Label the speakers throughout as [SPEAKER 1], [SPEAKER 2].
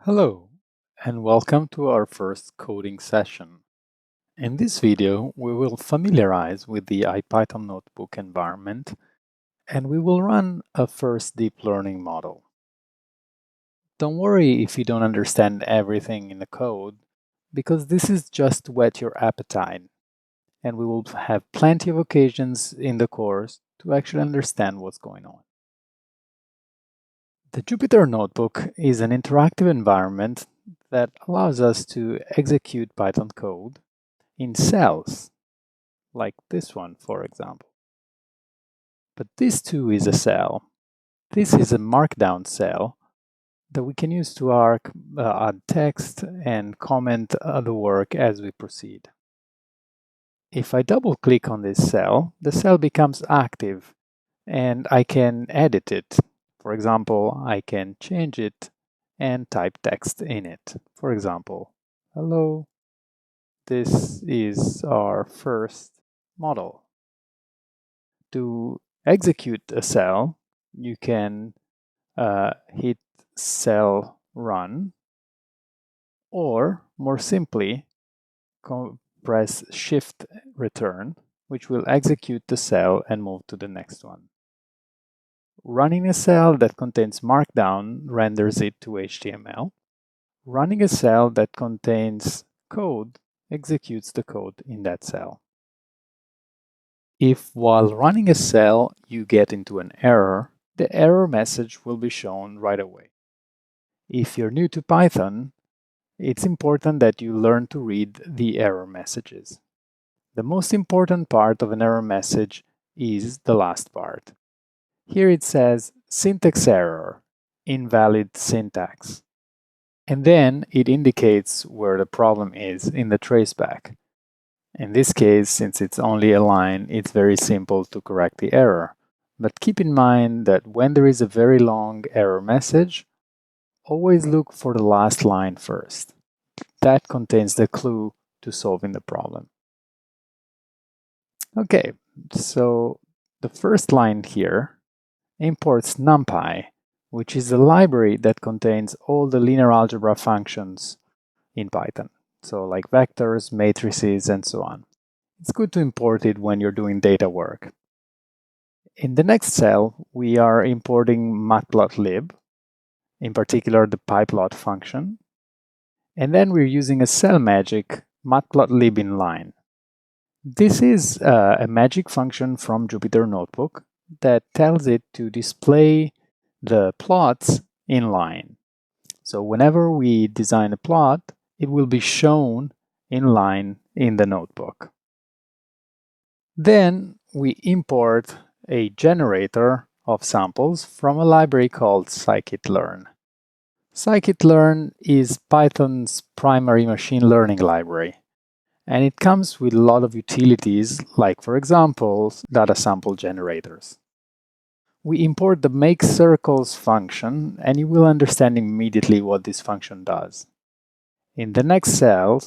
[SPEAKER 1] Hello, and welcome to our first coding session. In this video, we will familiarize with the IPython notebook environment, and we will run a first deep learning model. Don't worry if you don't understand everything in the code, because this is just to whet your appetite, and we will have plenty of occasions in the course to actually understand what's going on. The Jupyter Notebook is an interactive environment that allows us to execute Python code in cells, like this one, for example. But this too is a cell. This is a markdown cell that we can use to add text and comment the work as we proceed. If I double click on this cell, the cell becomes active and I can edit it. For example, I can change it and type text in it. For example, hello, this is our first model. To execute a cell, you can hit cell run, or more simply, press shift return, which will execute the cell and move to the next one. Running a cell that contains Markdown renders it to HTML. Running a cell that contains code executes the code in that cell. If while running a cell you get into an error, the error message will be shown right away. If you're new to Python, it's important that you learn to read the error messages. The most important part of an error message is the last part. Here it says syntax error, invalid syntax. And then it indicates where the problem is in the traceback. In this case, since it's only a line, it's very simple to correct the error. But keep in mind that when there is a very long error message, always look for the last line first. That contains the clue to solving the problem. Okay, so the first line here imports NumPy, which is a library that contains all the linear algebra functions in Python. So like vectors, matrices, and so on. It's good to import it when you're doing data work. In the next cell, we are importing matplotlib, in particular the pyplot function. And then we're using a cell magic matplotlib inline. This is a magic function from Jupyter Notebook that tells it to display the plots in line. So whenever we design a plot, it will be shown in line in the notebook. Then we import a generator of samples from a library called scikit-learn. Scikit-learn is Python's primary machine learning library, and it comes with a lot of utilities, like, for example, data sample generators. We import the makeCircles function, and you will understand immediately what this function does. In the next cell,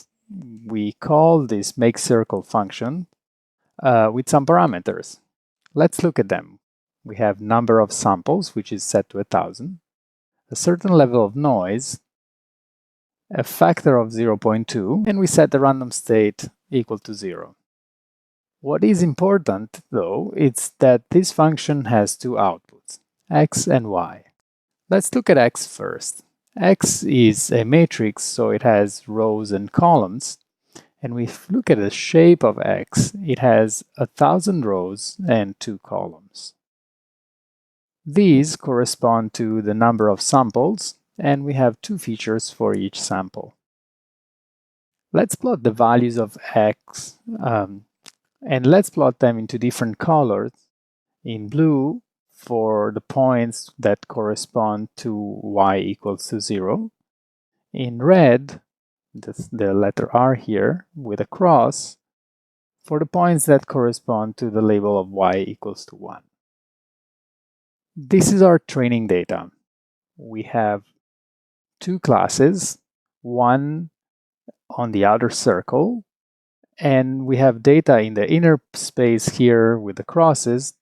[SPEAKER 1] we call this makeCircle function with some parameters. Let's look at them. We have number of samples, which is set to 1,000, a certain level of noise, a factor of 0.2, and we set the random state equal to 0. What is important, though, is that this function has two outputs, x and y. Let's look at x first. X is a matrix, so it has rows and columns. And we look at the shape of x, it has 1,000 rows and 2 columns. These correspond to the number of samples, and we have 2 features for each sample. Let's plot the values of x, and let's plot them into different colors. In blue, for the points that correspond to y equals to 0. In red, the letter R here with a cross, for the points that correspond to the label of y equals to 1. This is our training data. We have 2 classes, one on the outer circle, and we have data in the inner space here with the crosses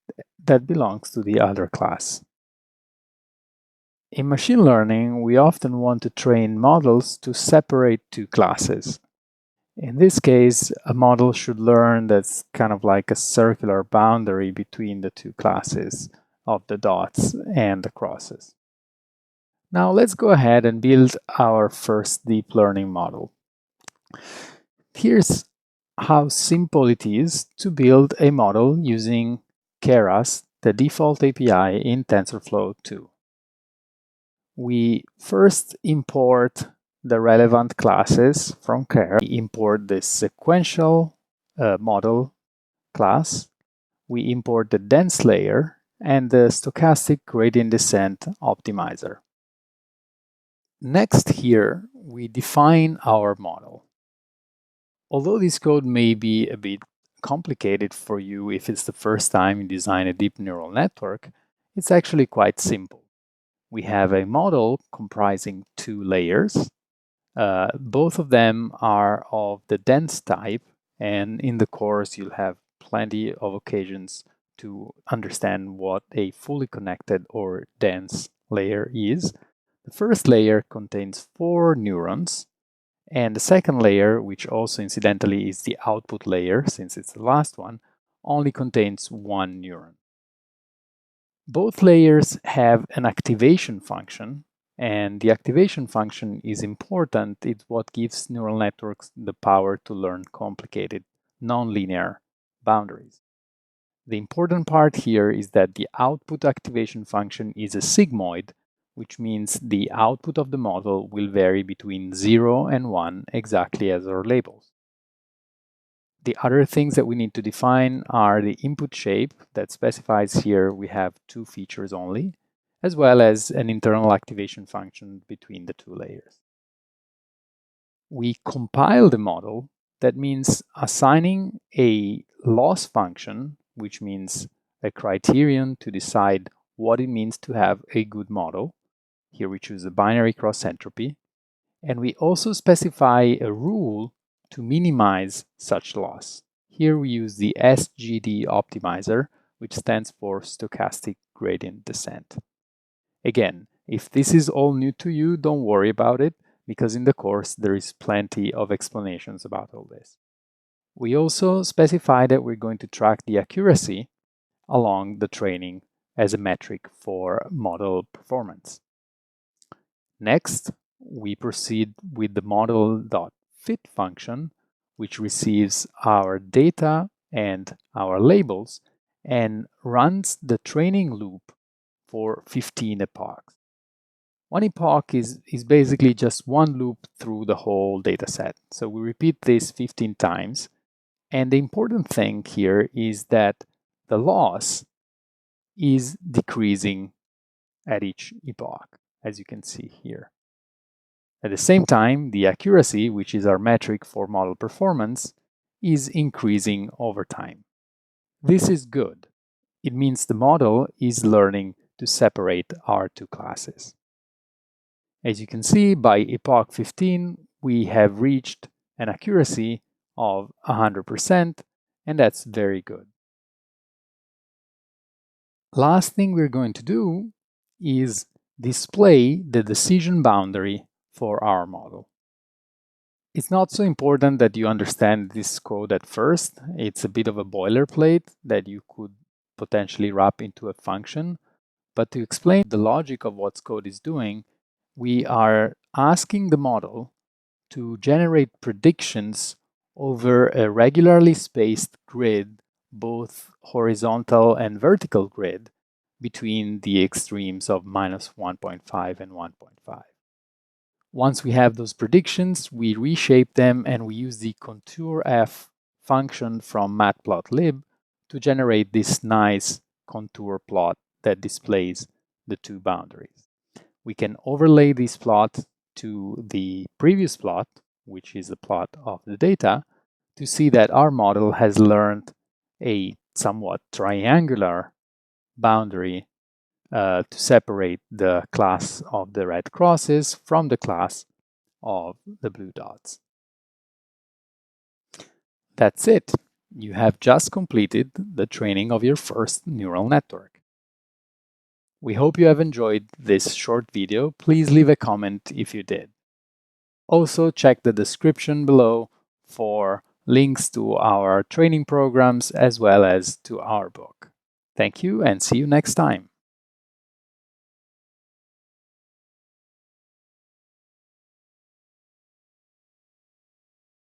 [SPEAKER 1] that belongs to the other class. In machine learning, we often want to train models to separate two classes. In this case, a model should learn that's kind of like a circular boundary between the two classes of the dots and the crosses. Now let's go ahead and build our first deep learning model. Here's how simple it is to build a model using Keras, the default API in Tensorflow 2. We first import the relevant classes from Keras. We import the sequential model class. We import the dense layer and the stochastic gradient descent optimizer. Next here, we define our model. Although this code may be a bit complicated for you if it's the first time you design a deep neural network, it's actually quite simple. We have a model comprising two layers. Both of them are of the dense type, and in the course you'll have plenty of occasions to understand what a fully connected or dense layer is. The first layer contains 4 neurons, and the second layer, which also incidentally is the output layer since it's the last one, only contains 1 neuron. Both layers have an activation function, and the activation function is important. It's what gives neural networks the power to learn complicated, nonlinear boundaries. The important part here is that the output activation function is a sigmoid, which means the output of the model will vary between 0 and 1, exactly as our labels. The other things that we need to define are the input shape that specifies here we have 2 features only, as well as an internal activation function between the 2 layers. We compile the model. That means assigning a loss function, which means a criterion to decide what it means to have a good model. Here we choose a binary cross entropy. And we also specify a rule to minimize such loss. Here we use the SGD optimizer, which stands for stochastic gradient descent. Again, if this is all new to you, don't worry about it, because in the course there is plenty of explanations about all this. We also specify that we're going to track the accuracy along the training as a metric for model performance. Next, we proceed with the model.fit function, which receives our data and our labels and runs the training loop for 15 epochs. One epoch is basically just one loop through the whole data set. So we repeat this 15 times. And the important thing here is that the loss is decreasing at each epoch, as you can see here. At the same time, the accuracy, which is our metric for model performance, is increasing over time. This is good. It means the model is learning to separate our 2 classes. As you can see, by epoch 15, we have reached an accuracy of 100%, and that's very good. Last thing we're going to do is display the decision boundary for our model. It's not so important that you understand this code at first. It's a bit of a boilerplate that you could potentially wrap into a function. But to explain the logic of what code is doing, we are asking the model to generate predictions over a regularly spaced grid, both horizontal and vertical grid, between the extremes of minus 1.5 and 1.5. Once we have those predictions, we reshape them and we use the contour_f function from matplotlib to generate this nice contour plot that displays the 2 boundaries. We can overlay this plot to the previous plot, which is the plot of the data, to see that our model has learned a somewhat triangular boundary to separate the class of the red crosses from the class of the blue dots. That's it. You have just completed the training of your first neural network. We hope you have enjoyed this short video. Please leave a comment if you did. Also, check the description below for links to our training programs as well as to our book. Thank you and see you next time.